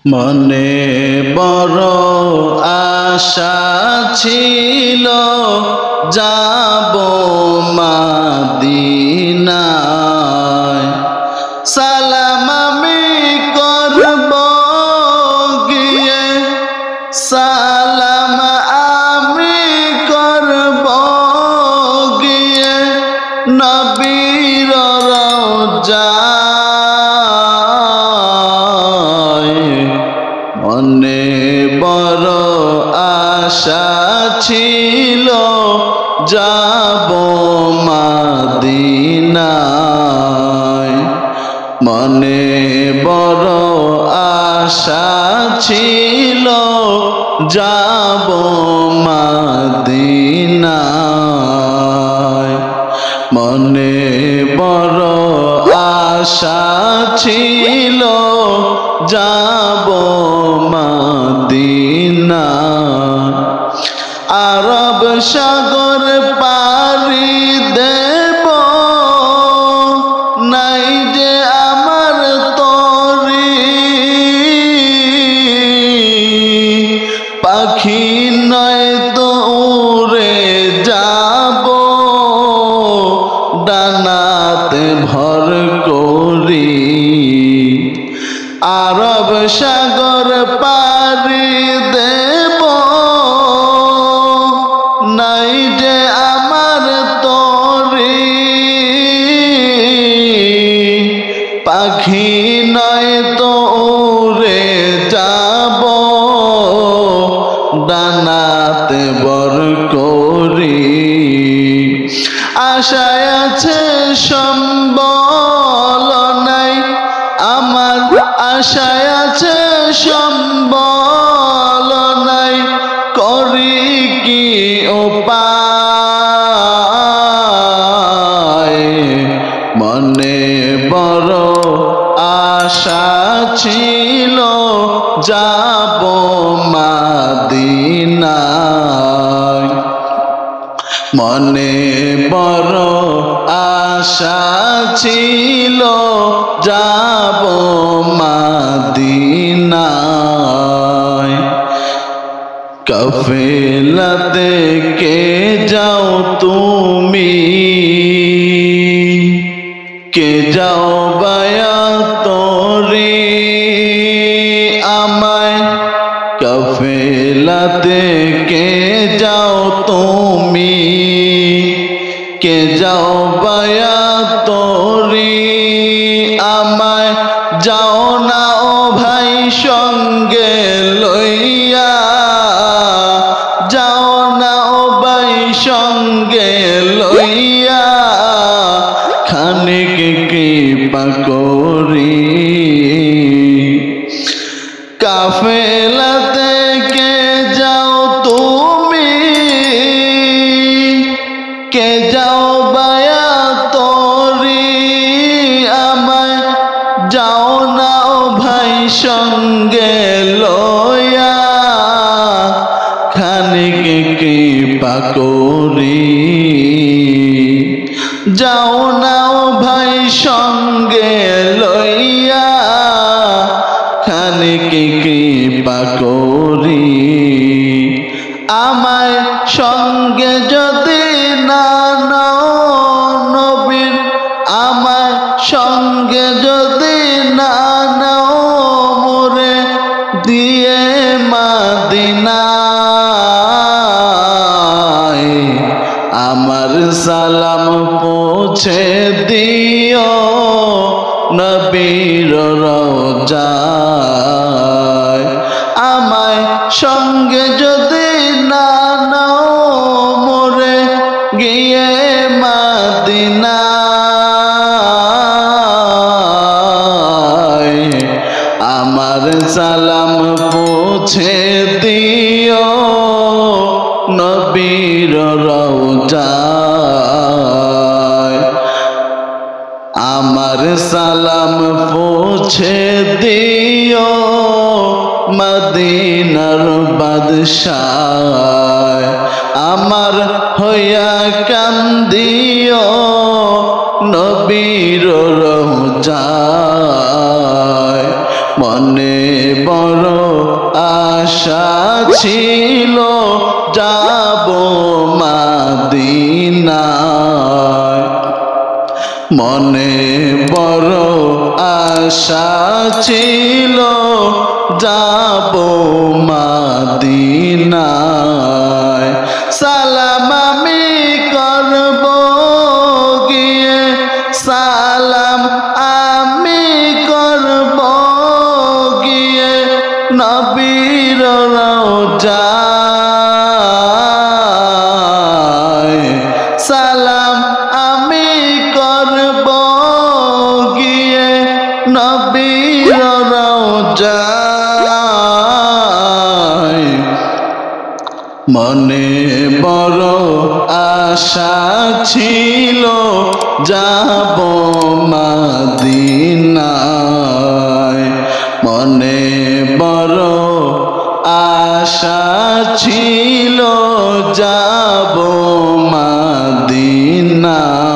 মনে বড় আশা ছিল যাব মদিনায়, সালাম আমি করব গিয়ে, সালাম আমি করব গিয়ে নবীর রওজায়। মনে বড় আশা ছিল যাব মদিনায়, মনে বড় আশা ছিল যাব মদিনায়, মনে বড় আশা ছিল যাব মদিনায়। আরব সাগর পাড়ি দেব, নাই যে আমার তরি, পাখি নয় তো উড়ে যাব ডানাতে ভর করি। আরব সাগর পাড়ি দেব, নাই যে আমার তরি, পাখি নয় তো উড়ে যাব ডানাতে বর করি। আশায় আছে সম্বল নাই আমার, আশায় আছে সম্বল নাই, করি কি উপায়। মনে বড় আশা ছিল যাব মদিনায়, মনে বড় আশা ছিল যাব মদিনায়। কাফেলাতে কে যাও তুমি, কে যাও বায়াতরি আমায়, কাফেলাতে কে যাও তুমি, কে যাও বায়াতরি আমায়। যাও না ও ভাই সঙ্গে লইয়া, যাও না ও ভাই সঙ্গে লইয়া, খানিক কৃপা করি। কাফেলাতে কে যাও তুমি, কে যাও বায়াতরি আমায়। যাও না ও ভাই সঙ্গে লইয়া, খানিক কৃপা করি। যাও না ও ভাই সঙ্গে লইয়া, খানিক কৃপা করি। আমায় সঙ্গে যদি না নাও নবীর, আমায় সঙ্গে যদি না নাও মোরে দিয়ে মদিনায়। আমার সালাম পৌঁছে দিও নবীর রওজায়। আমায় সঙ্গে যদি না নাও মোরে গিয়ে মদিনায়। আমার সালাম পৌঁছে দিও নবীর রওজায়। আমার সালাম পৌঁছে দিও মদিনার বাদশাহ। আমার হইয়া কান্দিও নবীর রওজায়। মনে বড় আশা ছিল যাব মদিনায় মনে বড় আশা ছিল যাব মদিনায় সালাম আমি করব গিয়ে সালাম আমি করব গিয়ে নবীর রওজায় সালাম আমি করব গিয়ে নবীর রওজায় মনে বড় আশা ছিল যাব মদিনায় মনে বড় আশা ছিল যাব মদিনায়